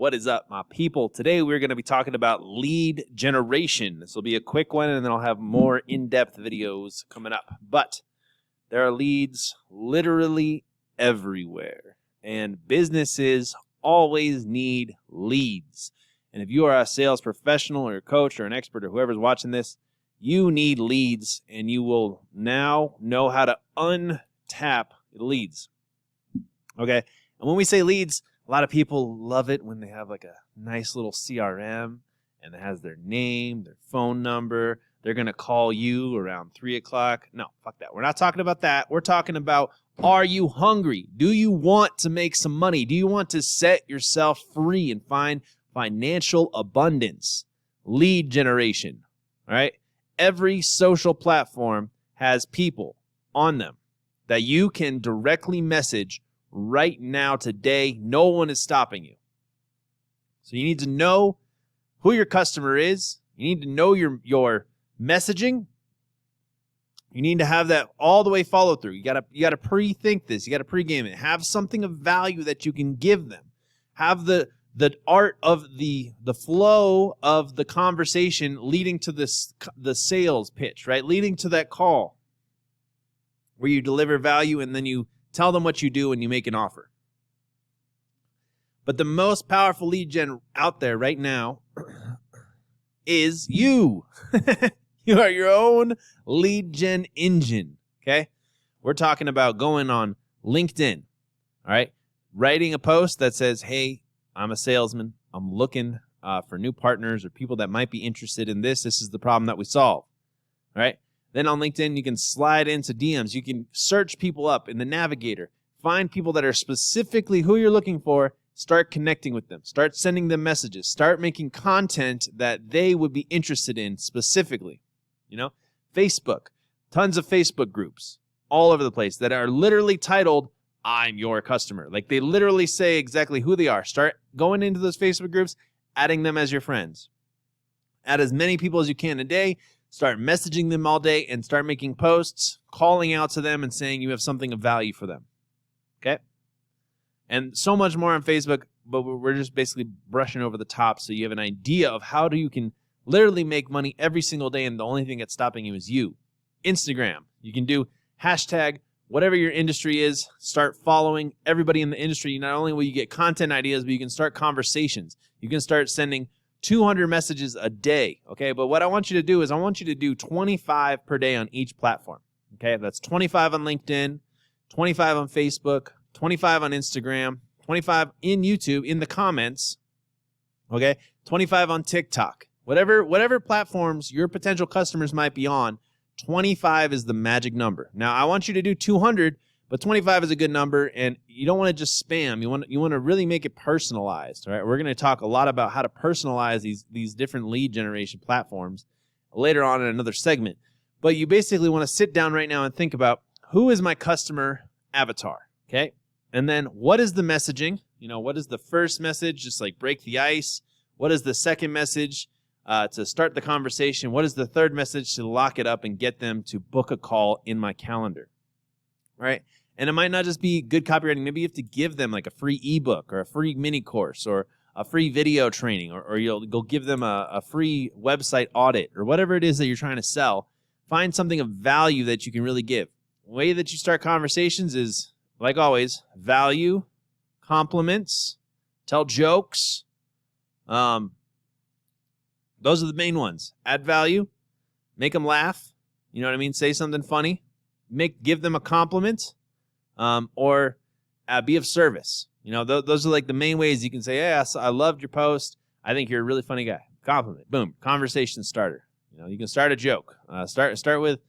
What is up, my people? Today we're going to be talking about lead generation. This will be a quick one, and then I'll have more in-depth videos coming up. But there are leads literally everywhere, and businesses always need leads. And if you are a sales professional or a coach or an expert or whoever's watching this, you need leads, and you will now know how to untap the leads. Okay? And when we say leads, a lot of people love it when they have like a nice little CRM and it has their name, their phone number. They're going to call you around 3 o'clock. No, fuck that. We're not talking about that. We're talking about, are you hungry? Do you want to make some money? Do you want to set yourself free and find financial abundance? Lead generation, all right? Every social platform has people on them that you can directly message right now, today. No one is stopping you. So you need to know who your customer is. You need to know your messaging. You need to have that all the way follow through. You gotta pre-think this. You gotta pregame it. Have something of value that you can give them. Have the art of the flow of the conversation leading to the sales pitch, right? Leading to that call where you deliver value and then you tell them what you do and you make an offer. But the most powerful lead gen out there right now is you. You are your own lead gen engine, okay? We're talking about going on LinkedIn, all right? Writing a post that says, hey, I'm a salesman. I'm looking for new partners or people that might be interested in this. This is the problem that we solve, all right? Then on LinkedIn, you can slide into DMs. You can search people up in the navigator. Find people that are specifically who you're looking for. Start connecting with them. Start sending them messages. Start making content that they would be interested in specifically. You know, Facebook, tons of Facebook groups all over the place that are literally titled, I'm your customer. Like they literally say exactly who they are. Start going into those Facebook groups, adding them as your friends. Add as many people as you can a day. Start messaging them all day and start making posts, calling out to them and saying you have something of value for them. Okay? And so much more on Facebook, but we're just basically brushing over the top so you have an idea of how you can literally make money every single day, and the only thing that's stopping you is you. Instagram. You can do hashtag whatever your industry is. Start following everybody in the industry. Not only will you get content ideas, but you can start conversations. You can start sending 200 messages a day, okay? But what I want you to do is I want you to do 25 per day on each platform, okay? That's 25 on LinkedIn, 25 on Facebook, 25 on Instagram, 25 in YouTube in the comments, okay? 25 on TikTok. Whatever platforms your potential customers might be on, 25 is the magic number. Now, I want you to do 200, but 25 is a good number, and you don't want to just spam. You want to really make it personalized, all right? We're going to talk a lot about how to personalize these different lead generation platforms later on in another segment. But you basically want to sit down right now and think about, who is my customer avatar, okay? And then what is the messaging? You know, what is the first message, just like break the ice? What is the second message to start the conversation? What is the third message to lock it up and get them to book a call in my calendar, right? And it might not just be good copywriting. Maybe you have to give them like a free ebook or a free mini course or a free video training, or you'll go give them a free website audit or whatever it is that you're trying to sell. Find something of value that you can really give. The way that you start conversations is, like always, value, compliments, tell jokes. Those are the main ones. Add value, make them laugh. You know what I mean? Say something funny. Give them a compliment, or be of service. You know, those are like the main ways you can say, yes, I loved your post. I think you're a really funny guy. Compliment. Boom. Conversation starter. You know, you can start a joke. Start with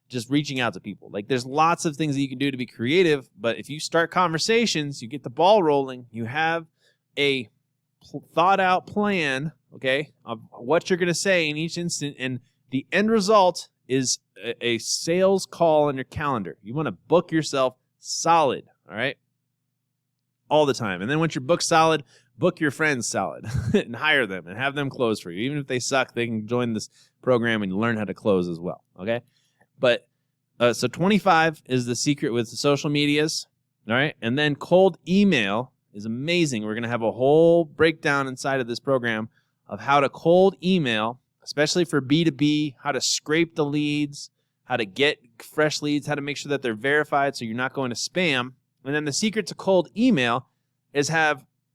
just reaching out to people. Like, there's lots of things that you can do to be creative, but if you start conversations, you get the ball rolling, you have a thought out plan, okay, of what you're going to say in each instant, and the end result is a sales call on your calendar. You want to book yourself solid, all right, all the time. And then once you're booked solid, book your friends solid and hire them and have them close for you. Even if they suck, they can join this program and learn how to close as well, okay? But so 25 is the secret with the social medias, all right? And then cold email is amazing. We're going to have a whole breakdown inside of this program of how to cold email, especially for B2B, how to scrape the leads, how to get fresh leads, how to make sure that they're verified so you're not going to spam. And then the secret to cold email is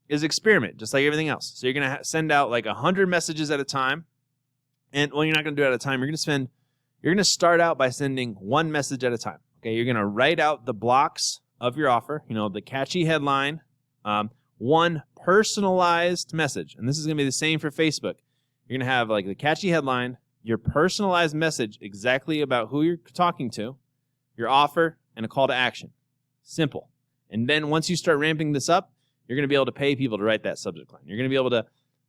experiment, just like everything else. So you're going to send out like 100 messages at a time. And well, you're not going to do it at a time. You're going to start out by sending one message at a time. Okay, you're going to write out the blocks of your offer, the catchy headline, one personalized message. And this is going to be the same for Facebook. You're going to have like the catchy headline, your personalized message exactly about who you're talking to, your offer, and a call to action. Simple. And then once you start ramping this up, you're going to be able to pay people to write that subject line. You're going to be able to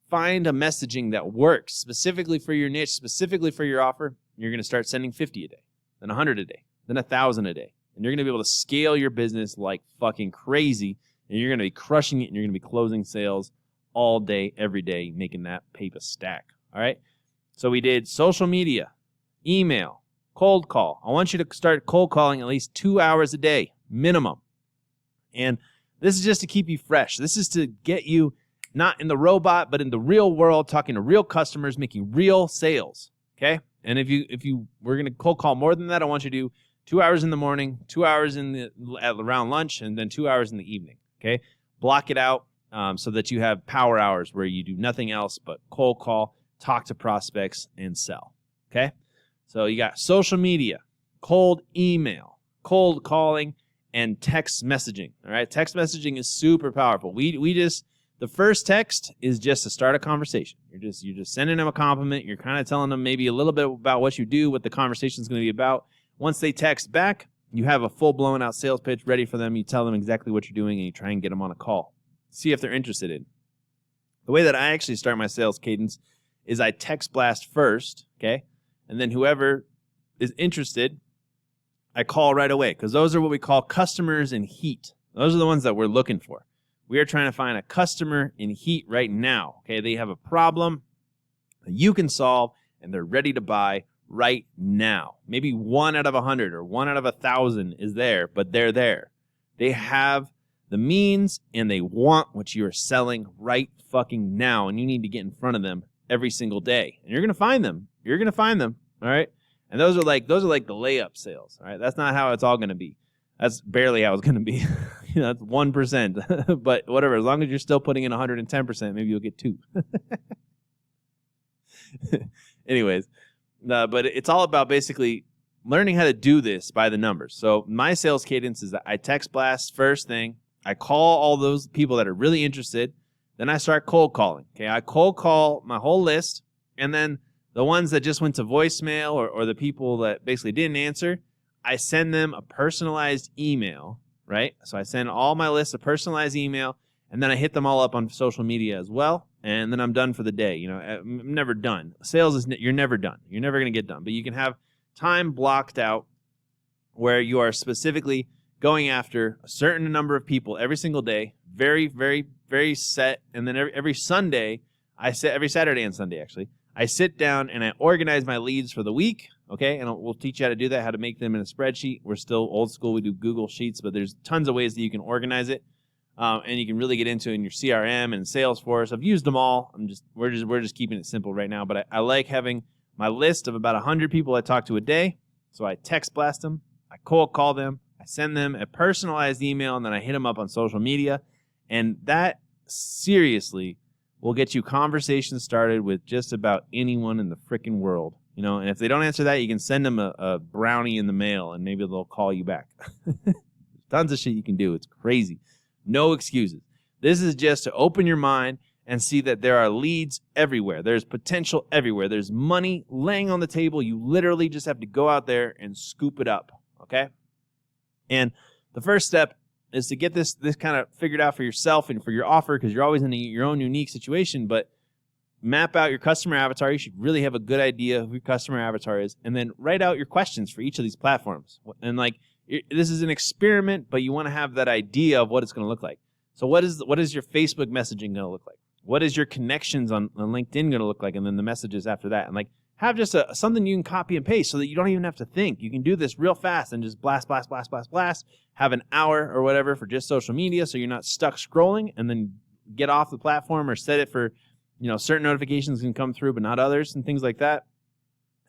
find a messaging that works specifically for your niche, specifically for your offer. You're going to start sending 50 a day, then 100 a day, then 1,000 a day. And you're going to be able to scale your business like fucking crazy. And you're going to be crushing it, and you're going to be closing sales all day, every day, making that paper stack. All right? So we did social media, email, cold call. I want you to start cold calling at least 2 hours a day, minimum. And this is just to keep you fresh. This is to get you not in the robot, but in the real world, talking to real customers, making real sales. Okay? And if you were going to cold call more than that, I want you to do 2 hours in the morning, 2 hours around lunch, and then 2 hours in the evening. Okay? Block it out so that you have power hours where you do nothing else but cold call, talk to prospects, and sell. Okay? So you got social media, cold email, cold calling, and text messaging. All right? Text messaging is super powerful. The first text is just to start a conversation. You're just sending them a compliment. You're kind of telling them maybe a little bit about what you do, what the conversation is going to be about. Once they text back, you have a full blown out sales pitch ready for them. You tell them exactly what you're doing, and you try and get them on a call. See if they're interested in. The way that I actually start my sales cadence is I text blast first, okay? And then whoever is interested, I call right away, because those are what we call customers in heat. Those are the ones that we're looking for. We are trying to find a customer in heat right now. Okay, they have a problem that you can solve, and they're ready to buy right now. Maybe 1 out of 100 or 1 out of 1,000 is there, but they're there. They have the means, and they want what you are selling right fucking now, and you need to get in front of them every single day. And you're going to find them. You're going to find them, all right? And those are like the layup sales, all right? That's not how it's all going to be. That's barely how it's going to be. That's 1%. But whatever, as long as you're still putting in 110%, maybe you'll get 2. Anyways, but it's all about basically learning how to do this by the numbers. So my sales cadence is that I text blast first thing. I call all those people that are really interested. Then I start cold calling. Okay, I cold call my whole list. And then the ones that just went to voicemail or the people that basically didn't answer, I send them a personalized email, right? So I send all my lists a personalized email, and then I hit them all up on social media as well, and then I'm done for the day. I'm never done. Sales you're never done. You're never going to get done. But you can have time blocked out where you are specifically going after a certain number of people every single day, very, very, very set. And then every Sunday, every Saturday and Sunday, actually, I sit down and I organize my leads for the week. Okay, and we'll teach you how to do that, how to make them in a spreadsheet. We're still old school. We do Google Sheets, but there's tons of ways that you can organize it, and you can really get into it in your CRM and Salesforce. I've used them all. We're just keeping it simple right now. But I like having my list of about 100 people I talk to a day. So I text blast them, I cold call them, I send them a personalized email, and then I hit them up on social media, and that seriously will get you conversations started with just about anyone in the frickin' world. And if they don't answer that, you can send them a brownie in the mail, and maybe they'll call you back. Tons of shit you can do. It's crazy. No excuses. This is just to open your mind and see that there are leads everywhere. There's potential everywhere. There's money laying on the table. You literally just have to go out there and scoop it up, okay? And the first step is to get this kind of figured out for yourself and for your offer, because you're always in your own unique situation, but map out your customer avatar. You should really have a good idea of who your customer avatar is, and then write out your questions for each of these platforms. And this is an experiment, but you want to have that idea of what it's going to look like. So what is your Facebook messaging going to look like? What is your connections on LinkedIn going to look like? And then the messages after that. And have just something you can copy and paste so that you don't even have to think. You can do this real fast and just blast. Have an hour or whatever for just social media so you're not stuck scrolling, and then get off the platform or set it for, certain notifications can come through but not others and things like that.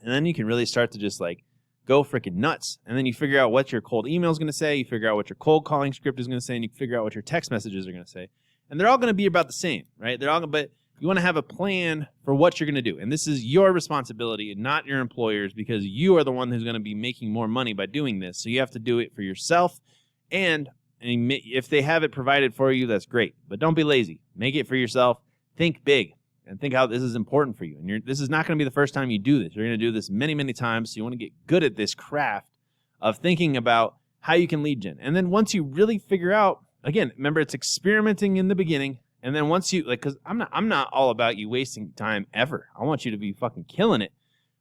And then you can really start to just like go freaking nuts. And then you figure out what your cold email is going to say. You figure out what your cold calling script is going to say, and you figure out what your text messages are going to say. And they're all going to be about the same, right? But you want to have a plan for what you're going to do. And this is your responsibility and not your employer's, because you are the one who's going to be making more money by doing this. So you have to do it for yourself. And if they have it provided for you, that's great. But don't be lazy. Make it for yourself. Think big and think how this is important for you. And this is not going to be the first time you do this. You're going to do this many, many times. So you want to get good at this craft of thinking about how you can lead gen. And then once you really figure out, again, remember, it's experimenting in the beginning. And then once you, because I'm not all about you wasting time ever. I want you to be fucking killing it.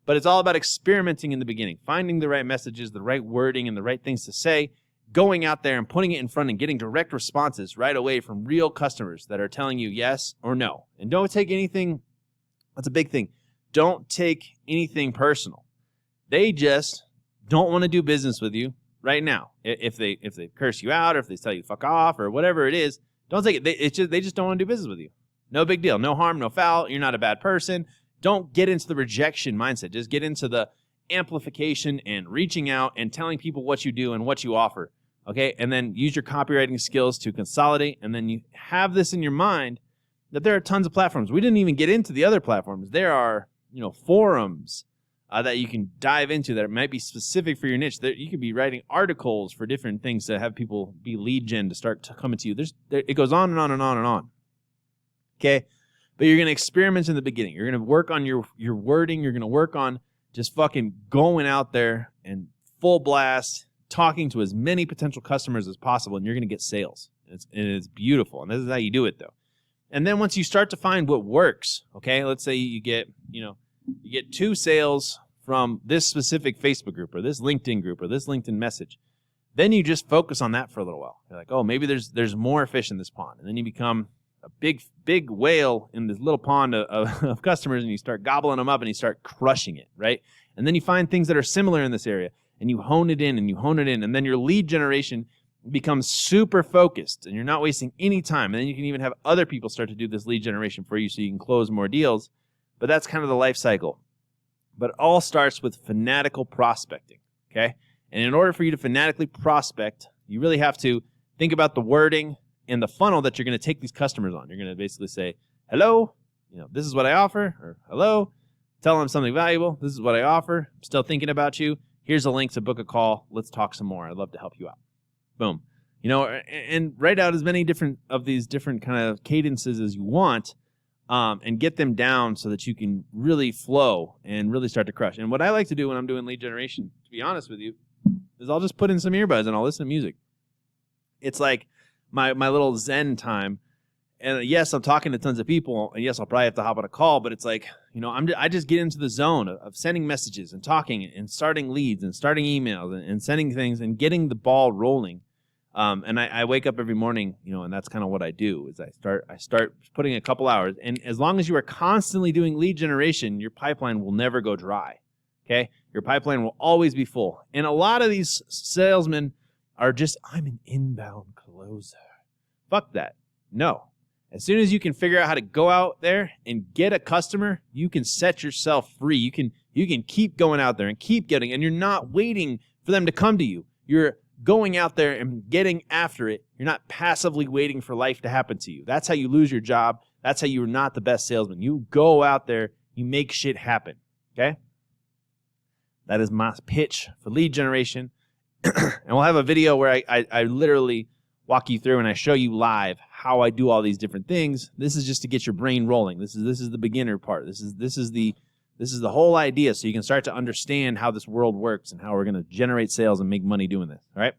But it's all about experimenting in the beginning, finding the right messages, the right wording, and the right things to say, going out there and putting it in front and getting direct responses right away from real customers that are telling you yes or no. And don't take anything, that's a big thing. Don't take anything personal. They just don't want to do business with you right now. If they curse you out, or if they tell you fuck off, or whatever it is, don't take it. They just don't want to do business with you. No big deal. No harm, no foul. You're not a bad person. Don't get into the rejection mindset. Just get into the amplification and reaching out and telling people what you do and what you offer. Okay, and then use your copywriting skills to consolidate, and then you have this in your mind that there are tons of platforms. We didn't even get into the other platforms. There are, forums that you can dive into that might be specific for your niche. You could be writing articles for different things to have people be lead gen to start coming to you. It goes on and on and on and on. Okay, but you're going to experiment in the beginning. You're going to work on your wording. You're going to work on just fucking going out there and full blast, talking to as many potential customers as possible, and you're going to get sales. It's beautiful, and this is how you do it, though. And then once you start to find what works, okay, let's say you get 2 sales from this specific Facebook group or this LinkedIn group or this LinkedIn message, then you just focus on that for a little while. You're like, oh, maybe there's more fish in this pond, and then you become a big whale in this little pond of customers, and you start gobbling them up, and you start crushing it, right? And then you find things that are similar in this area, and you hone it in, and then your lead generation becomes super focused, and you're not wasting any time. And then you can even have other people start to do this lead generation for you so you can close more deals. But that's kind of the life cycle. But it all starts with fanatical prospecting, okay? And in order for you to fanatically prospect, you really have to think about the wording and the funnel that you're going to take these customers on. You're going to basically say, hello, this is what I offer, or hello, tell them something valuable. This is what I offer. I'm still thinking about you. Here's a link to book a call. Let's talk some more. I'd love to help you out. Boom. And write out as many different of these different kind of cadences as you want, and get them down so that you can really flow and really start to crush. And what I like to do when I'm doing lead generation, to be honest with you, is I'll just put in some earbuds and I'll listen to music. It's like my little Zen time. And yes, I'm talking to tons of people, and yes, I'll probably have to hop on a call, but it's like, I just get into the zone of sending messages and talking and starting leads and starting emails and sending things and getting the ball rolling. And I wake up every morning, and that's kind of what I do is I start putting a couple hours. And as long as you are constantly doing lead generation, your pipeline will never go dry. Okay. Your pipeline will always be full. And a lot of these salesmen are just, I'm an inbound closer. Fuck that. No. As soon as you can figure out how to go out there and get a customer, you can set yourself free. You can keep going out there and keep getting, and you're not waiting for them to come to you. You're going out there and getting after it. You're not passively waiting for life to happen to you. That's how you lose your job. That's how you're not the best salesman. You go out there, you make shit happen. Okay? That is my pitch for lead generation. And we'll have a video where I literally walk you through and I show you live how I do all these different things. This is just to get your brain rolling. This is the beginner part. This is the whole idea, so you can start to understand how this world works and how we're going to generate sales and make money doing this. All right?